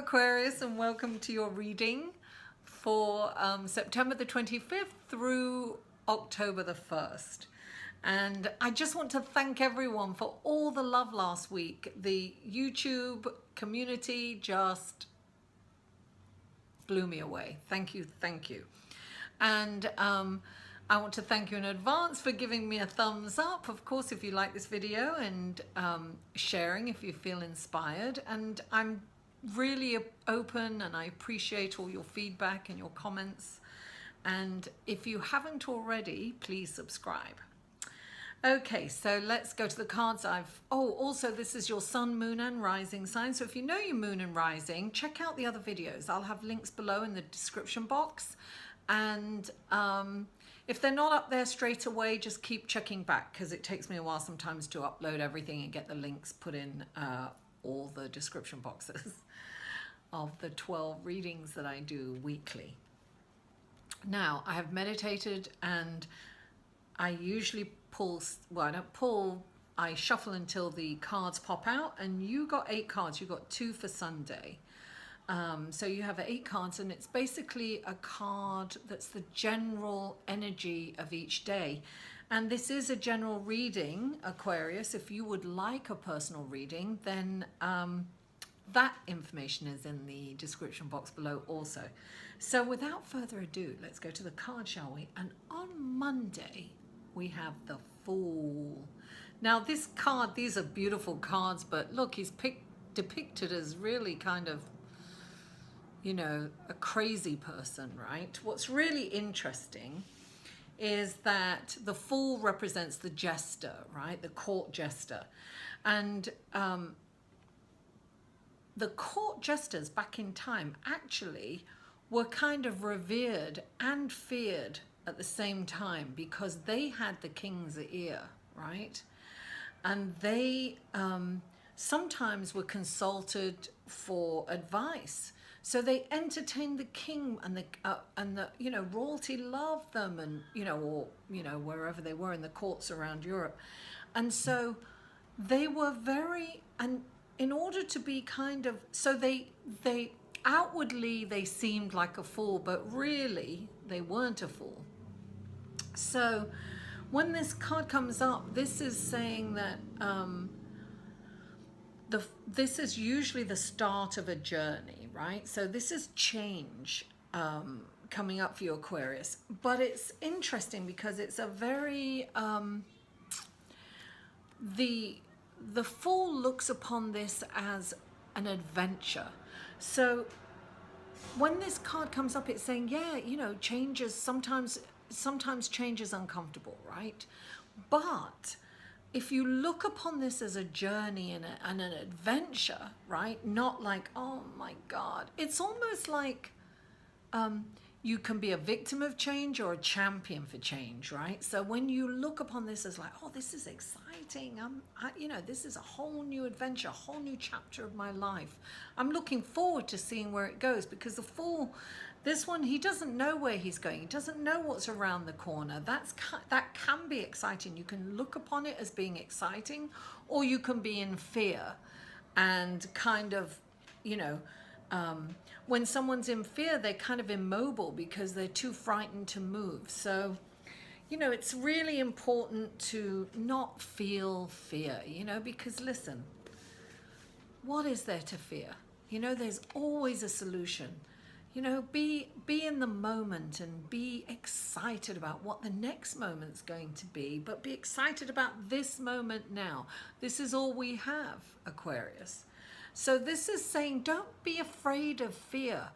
Aquarius, and welcome to your reading for September the 25th through October the 1st. And I just want to thank everyone for all the love last week. The YouTube community just blew me away. Thank you, thank you. And I want to thank you in advance for giving me a thumbs up, of course, if you like this video, and sharing if you feel inspired. And I'm really open and I appreciate all your feedback and your comments. And if you haven't already, please subscribe. Okay, so let's go to the cards. Also this is your sun, moon and rising sign. So if you know your moon and rising, check out the other videos. I'll have links below in the description box. And if they're not up there straight away, just keep checking back, because it takes me a while sometimes to upload everything and get the links put in all the description boxes of the 12 readings that I do weekly. Now, I have meditated and I usually pull, well, I don't pull, I shuffle until the cards pop out, and you got 8 cards. You got 2 for Sunday. So you have 8 cards, and it's basically a card that's the general energy of each day. And this is a general reading, Aquarius. If you would like a personal reading, then that information is in the description box below also. So without further ado, let's go to the card, shall we? And on Monday, we have the Fool. Now this card, these are beautiful cards, but look, he's depicted as really kind of, you know, a crazy person, right? What's really interesting is that the Fool represents the jester, right? The court jester. And the court jesters back in time actually were kind of revered and feared at the same time, because they had the king's ear, right? And they sometimes were consulted for advice. So they entertained the king, and the you know, royalty loved them, and or wherever they were in the courts around Europe. And so they were very, and in order to be kind of, so they outwardly they seemed like a fool, but really they weren't a fool. So when this card comes up, this is saying that this is usually the start of a journey, right? So this is change coming up for you, Aquarius. But it's interesting because it's a very the Fool looks upon this as an adventure. So when this card comes up, it's saying, yeah, changes sometimes change is uncomfortable, right? But if you look upon this as a journey and an adventure, right? Not like, oh my God, it's almost like you can be a victim of change or a champion for change, right? So when you look upon this as like, oh, this is exciting. This is a whole new adventure, a whole new chapter of my life. I'm looking forward to seeing where it goes, because the Fool, this one, he doesn't know where he's going. He doesn't know what's around the corner. That can be exciting. You can look upon it as being exciting, or you can be in fear and kind of, when someone's in fear, they're kind of immobile because they're too frightened to move. So, it's really important to not feel fear, because listen, what is there to fear? There's always a solution. Be in the moment and be excited about what the next moment's going to be, but be excited about this moment now. This is all we have, Aquarius. So this is saying, don't be afraid of fear.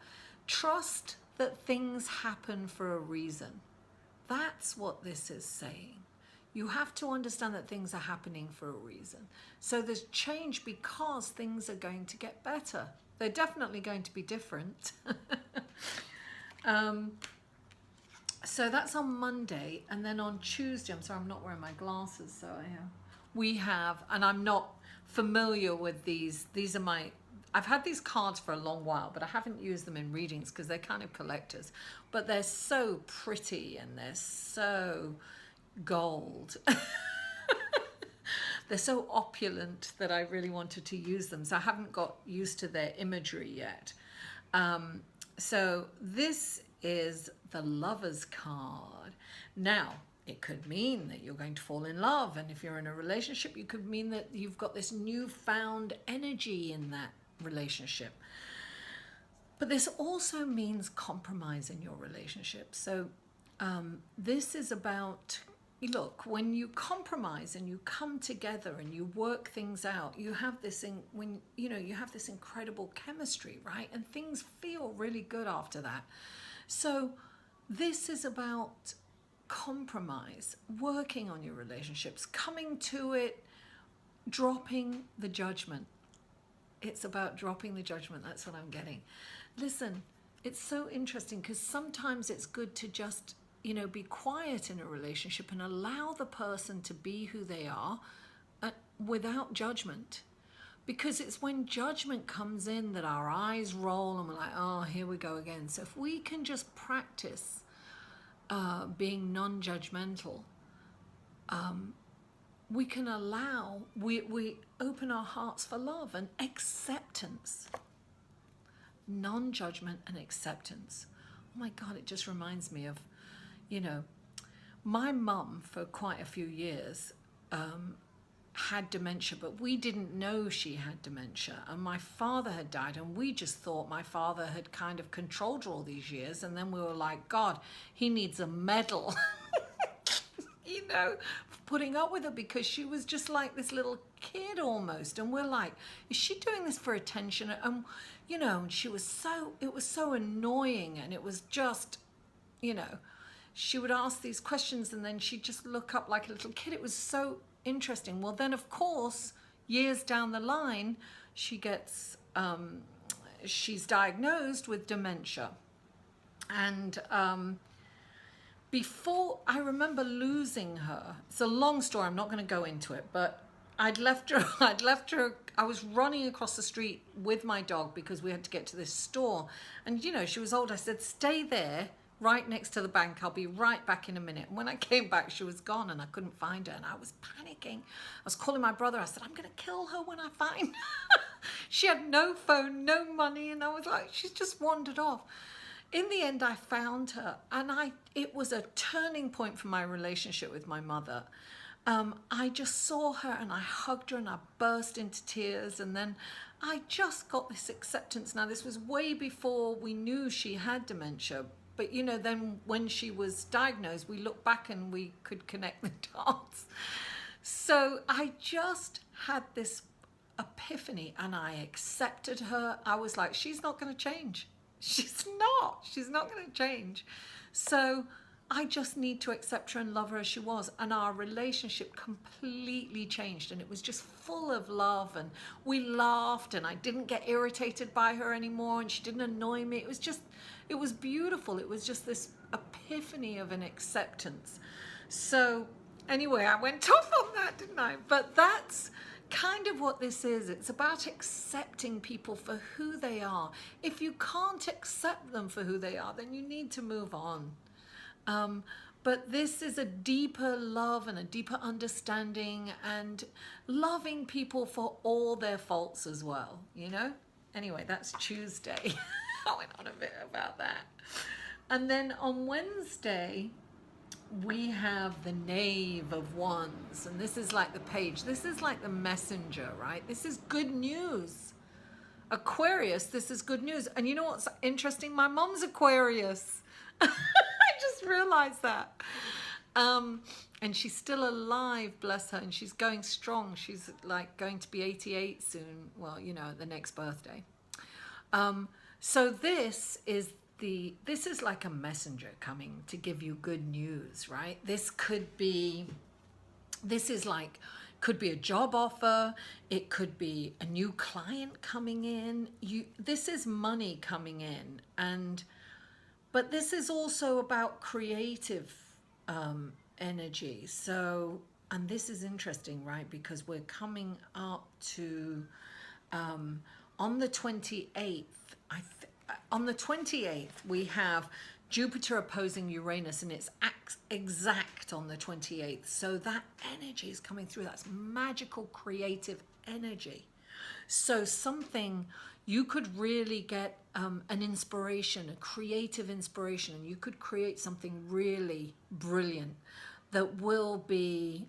Trust that things happen for a reason. That's what this is saying. You have to understand that things are happening for a reason. So there's change because things are going to get better. They're definitely going to be different. So that's on Monday. And then on Tuesday, I'm sorry, I'm not wearing my glasses. So we have, and I'm not familiar with these. These are I've had these cards for a long while, but I haven't used them in readings because they're kind of collectors. But they're so pretty and they're so gold. they're so opulent that I really wanted to use them. So I haven't got used to their imagery yet. So this is the Lover's card. Now, it could mean that you're going to fall in love. And if you're in a relationship, it could mean that you've got this newfound energy in that relationship. But this also means compromise in your relationship. So this is about, look, when you compromise and you come together and you work things out, you have this you have this incredible chemistry, right? And things feel really good after that. So this is about compromise, working on your relationships, coming to it, dropping the judgment. It's about dropping the judgment. That's what I'm getting. Listen, it's so interesting because sometimes it's good to just, be quiet in a relationship and allow the person to be who they are without judgment. Because it's when judgment comes in that our eyes roll and we're like, oh, here we go again. So if we can just practice being non-judgmental, we can we open our hearts for love and acceptance. Non-judgment and acceptance. Oh my God, it just reminds me of, my mum for quite a few years had dementia, but we didn't know she had dementia. And my father had died, and we just thought my father had kind of controlled her all these years. And then we were like, God, he needs a medal, for putting up with her, because she was just like this little kid almost. And we're like, is she doing this for attention? And, and it was so annoying. And it was just, she would ask these questions and then she'd just look up like a little kid. It was so interesting. Well, then, of course, years down the line, she gets, she's diagnosed with dementia. And before, I remember losing her. It's a long story. I'm not going to go into it, but I'd left her. I was running across the street with my dog because we had to get to this store. And, she was old. I said, stay there right next to the bank. I'll be right back in a minute. And when I came back, she was gone and I couldn't find her. And I was panicking. I was calling my brother. I said, I'm going to kill her when I find her. She had no phone, no money. And I was like, she's just wandered off. In the end, I found her. And it was a turning point for my relationship with my mother. I just saw her and I hugged her and I burst into tears. And then I just got this acceptance. Now, this was way before we knew she had dementia. But, then when she was diagnosed, we looked back and we could connect the dots. So I just had this epiphany and I accepted her. I was like, she's not going to change. She's not going to change. So I just need to accept her and love her as she was. And our relationship completely changed. And it was just full of love. And we laughed and I didn't get irritated by her anymore. And she didn't annoy me. It was beautiful. It was just this epiphany of an acceptance. So anyway, I went off on that, didn't I? But that's kind of what this is. It's about accepting people for who they are. If you can't accept them for who they are, then you need to move on. But this is a deeper love and a deeper understanding and loving people for all their faults as well, Anyway, that's Tuesday. I went on a bit about that. And then on Wednesday, we have the Knave of Wands. And this is like the page. This is like the messenger, right? This is good news. Aquarius, this is good news. And you know what's interesting? My mom's Aquarius. I just realized that. And she's still alive, bless her, and she's going strong. She's like going to be 88 soon. Well, the next birthday. So this is like a messenger coming to give you good news, right? This could be a job offer. It could be a new client coming in. This is money coming in, but this is also about creative energy. So, and this is interesting, right? Because we're coming up to on the 28th. On the 28th, we have Jupiter opposing Uranus, and it's exact on the 28th. So that energy is coming through. That's magical, creative energy. So something you could really get an inspiration, a creative inspiration, and you could create something really brilliant that will be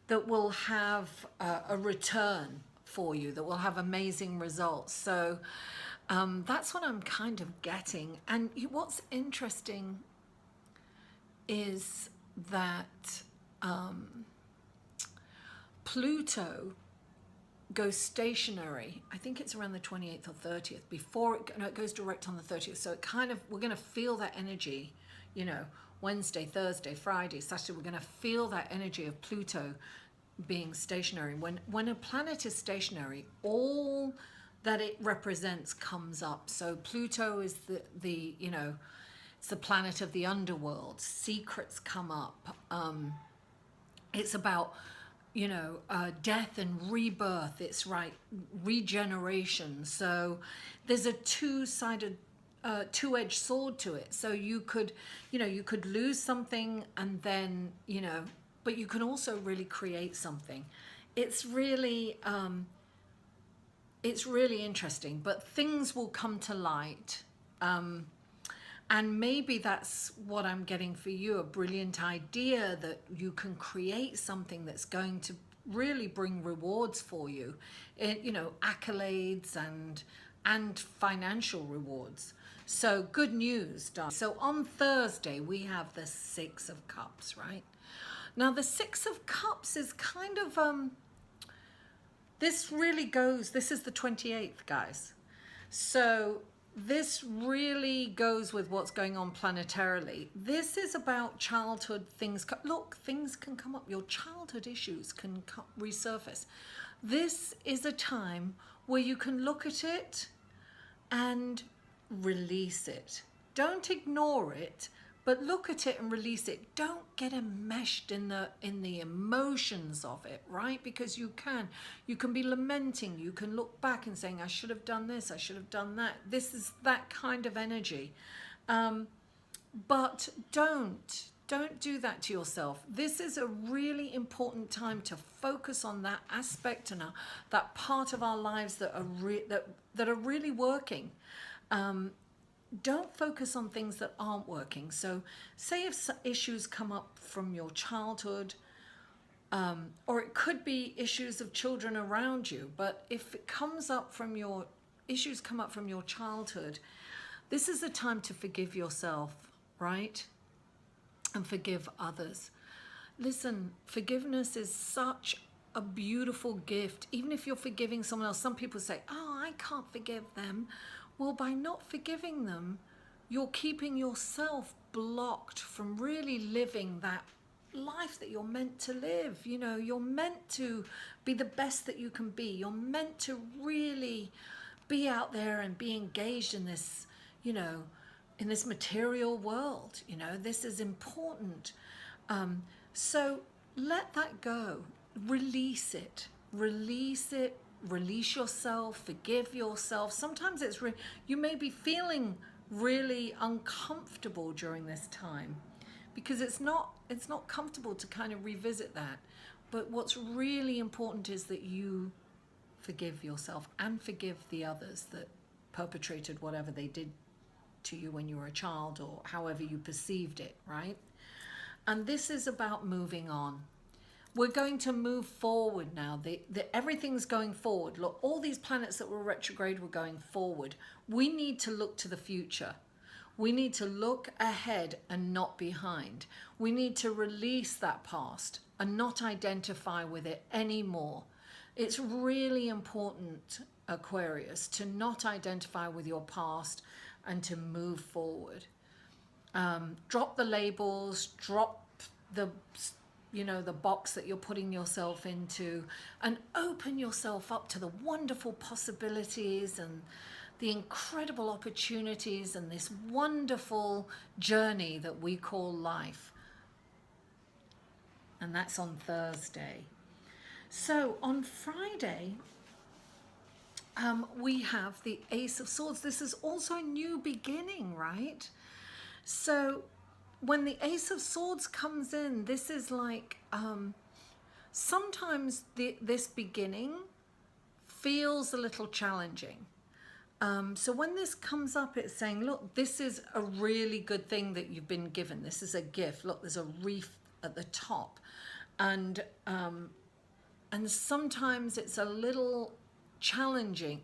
that will have a return for you, that will have amazing results. So that's what I'm kind of getting. And what's interesting is that Pluto goes stationary. I think it's around the 28th or 30th. Before it, no, it goes direct on the 30th. So it kind of, we're going to feel that energy, you know, Wednesday, Thursday, Friday, Saturday. We're going to feel that energy of Pluto being stationary. When a planet is stationary, all that it represents comes up. So Pluto is the you know, it's the planet of the underworld. Secrets come up. It's about, you know, death and rebirth. It's right, regeneration. So there's a two-sided, two-edged sword to it. So you could, you know, you could lose something and then, you know, but you can also really create something. It's really interesting, but things will come to light. And maybe that's what I'm getting for you, a brilliant idea that you can create something that's going to really bring rewards for you, you know, accolades and financial rewards. So good news, darling. So on Thursday, we have the Six of Cups, right? Now the Six of Cups is kind of, this really goes, this is the 28th, guys. So this really goes with what's going on planetarily. This is about childhood things. Look, things can come up. Your childhood issues can resurface. This is a time where you can look at it and release it. Don't ignore it, but look at it and release it. Don't get enmeshed in the emotions of it, right? Because you can be lamenting. You can look back and saying, I should have done this, I should have done that. This is that kind of energy. But don't do that to yourself. This is a really important time to focus on that aspect and that part of our lives that are really working. Don't focus on things that aren't working. So say if issues come up from your childhood, or it could be issues of children around you, but if it comes up from your issues come up from your childhood, this is the time to forgive yourself, right? And forgive others. Listen, forgiveness is such a beautiful gift. Even if you're forgiving someone else, some people say, oh, I can't forgive them. Well, by not forgiving them, you're keeping yourself blocked from really living that life that you're meant to live. You know, you're meant to be the best that you can be. You're meant to really be out there and be engaged in this, you know, in this material world. You know, this is important. So let that go. Release it. Release it. Release yourself, forgive yourself. Sometimes it's you may be feeling really uncomfortable during this time because it's not comfortable to kind of revisit that. But what's really important is that you forgive yourself and forgive the others that perpetrated whatever they did to you when you were a child or however you perceived it, right? And this is about moving on. We're going to move forward now. Everything's going forward. Look, all these planets that were retrograde were going forward. We need to look to the future. We need to look ahead and not behind. We need to release that past and not identify with it anymore. It's really important, Aquarius, to not identify with your past and to move forward. Drop the labels, drop the box that you're putting yourself into, and open yourself up to the wonderful possibilities and the incredible opportunities and this wonderful journey that we call life. And that's on Thursday. So on Friday, we have the Ace of Swords. This is also a new beginning, right? So when the Ace of Swords comes in, this is like, sometimes this beginning feels a little challenging. So when this comes up, it's saying, look, this is a really good thing that you've been given. This is a gift. Look, there's a reef at the top. And sometimes it's a little challenging.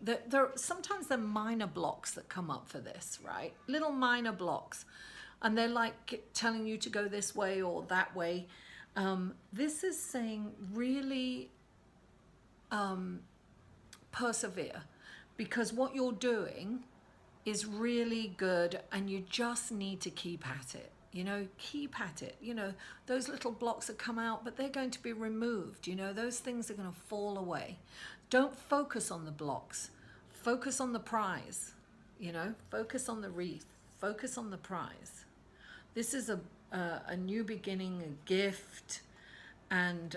Sometimes there are minor blocks that come up for this, right? Little minor blocks. And they're like telling you to go this way or that way. This is saying really persevere, because what you're doing is really good and you just need to keep at it. You know, keep at it. You know, those little blocks that come out, but they're going to be removed. You know, those things are going to fall away. Don't focus on the blocks. Focus on the prize. You know, focus on the wreath. Focus on the prize. This is a new beginning, a gift, and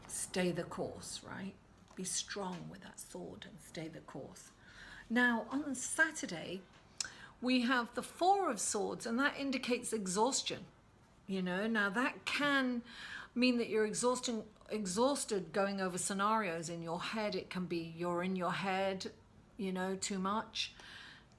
stay the course, right? Be strong with that sword and stay the course. Now, on Saturday, we have the Four of Swords, and that indicates exhaustion. You know, now that can mean that you're exhausted going over scenarios in your head. It can be you're in your head, you know, too much.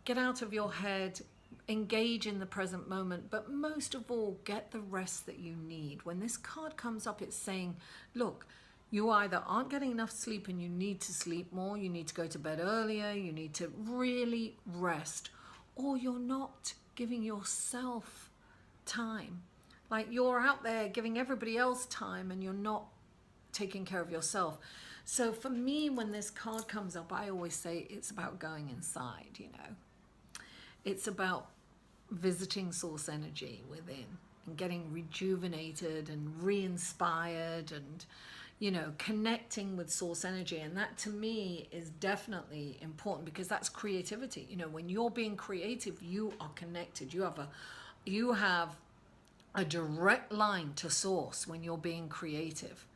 Get out of your head, engage in the present moment, but most of all, get the rest that you need. When this card comes up, it's saying, look, you either aren't getting enough sleep and you need to sleep more, you need to go to bed earlier, you need to really rest, or you're not giving yourself time. Like you're out there giving everybody else time and you're not taking care of yourself. So for me, when this card comes up, I always say it's about going inside, you know. It's about visiting source energy within and getting rejuvenated and re-inspired and, you know, connecting with source energy. And that to me is definitely important, because that's creativity. You know, when you're being creative, you are connected. You have a direct line to source when you're being creative.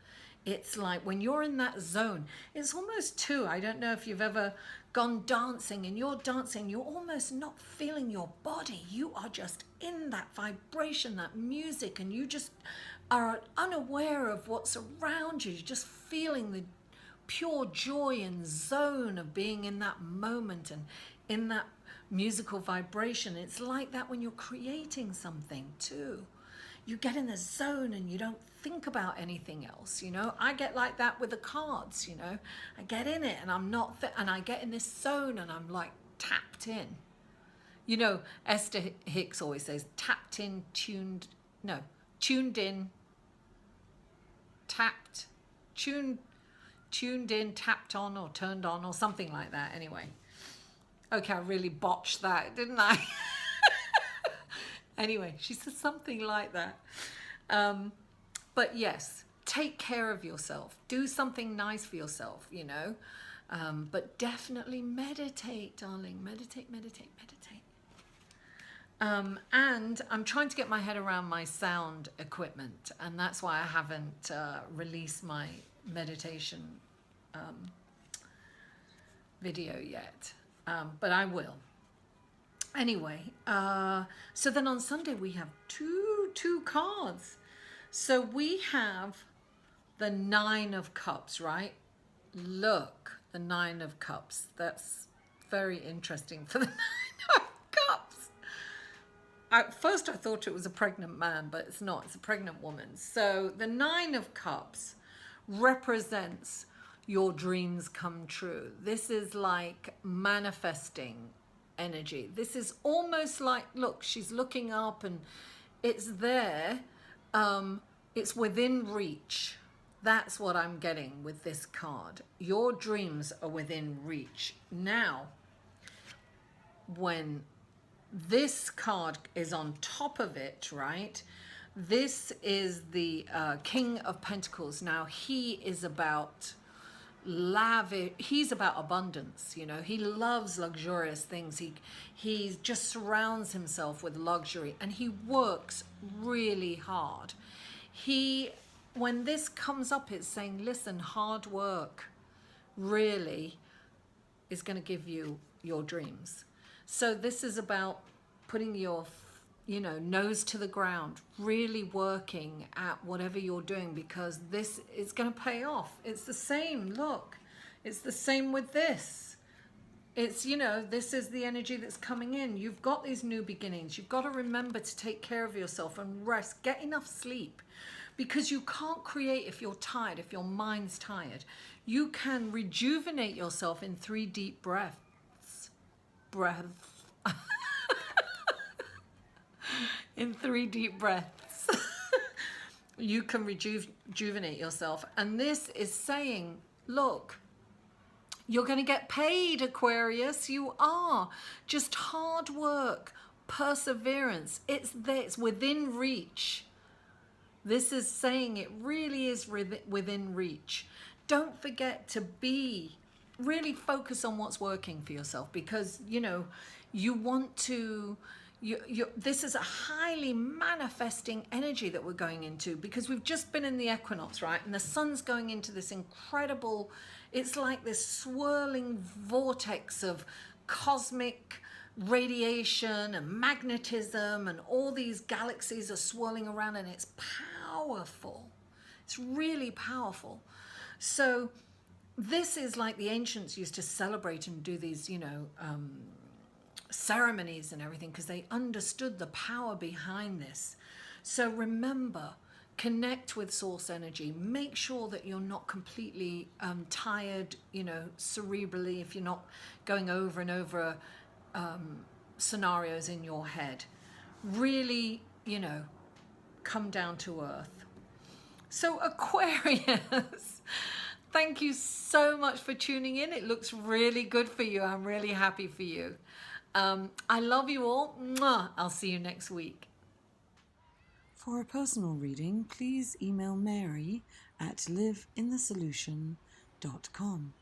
It's like when you're in that zone, it's almost too, I don't know if you've ever gone dancing and you're dancing, you're almost not feeling your body. You are just in that vibration, that music, and you just are unaware of what's around you. You're just feeling the pure joy and zone of being in that moment and in that musical vibration. It's like that when you're creating something too. You get in the zone and you don't think about anything else, you know. I get like that with the cards, you know. I get in it and I'm not, and I get in this zone and I'm like tapped in. You know, Esther Hicks always says tapped in, tuned in, tapped, tuned in, tapped on, or turned on, or something like that. Anyway, okay, I really botched that, didn't I? Anyway, she said something like that. But yes, take care of yourself. Do something nice for yourself, you know. But definitely meditate, darling. Meditate, meditate, meditate. And I'm trying to get my head around my sound equipment. And that's why I haven't released my meditation video yet. But I will. Anyway, so then on Sunday we have two cards. So we have the Nine of Cups, right? Look, the Nine of Cups. That's very interesting for the Nine of Cups. At first I thought it was a pregnant man, but it's not. It's a pregnant woman. So the Nine of Cups represents your dreams come true. This is like manifesting energy. This is almost like, look, she's looking up and it's there. It's within reach. That's what I'm getting with this card. Your dreams are within reach. Now, when this card is on top of it, right? This is the King of Pentacles. Now, he is about lavish, he's about abundance, you know. He loves luxurious things. He just surrounds himself with luxury and he works really hard. When this comes up, it's saying, listen, hard work, really is going to give you your dreams. So this is about putting your, you know, nose to the ground, really working at whatever you're doing, because this is going to pay off. It's the same, look, it's the same with this. It's, you know, this is the energy that's coming in. You've got these new beginnings. You've got to remember to take care of yourself and rest. Get enough sleep, because you can't create if you're tired, if your mind's tired. You can rejuvenate yourself in 3 deep breaths. In 3 deep breaths. You can rejuvenate yourself. And this is saying, look, you're going to get paid, Aquarius. You are. Just hard work, perseverance. It's there. It's within reach. This is saying it really is within reach. Don't forget to really focus on what's working for yourself, because, you know, you want to, this is a highly manifesting energy that we're going into, because we've just been in the equinox, right? And the sun's going into this incredible, it's like this swirling vortex of cosmic radiation and magnetism, and all these galaxies are swirling around, and it's powerful. It's really powerful. So this is like the ancients used to celebrate and do these, you know, ceremonies and everything, because they understood the power behind this. So remember, connect with source energy. Make sure that you're not completely tired, you know, cerebrally, if you're not going over and over scenarios in your head. Really, you know, come down to earth. So Aquarius, thank you so much for tuning in. It looks really good for you. I'm really happy for you. I love you all. Mwah. I'll see you next week. For a personal reading, please email Mary at liveinthesolution.com.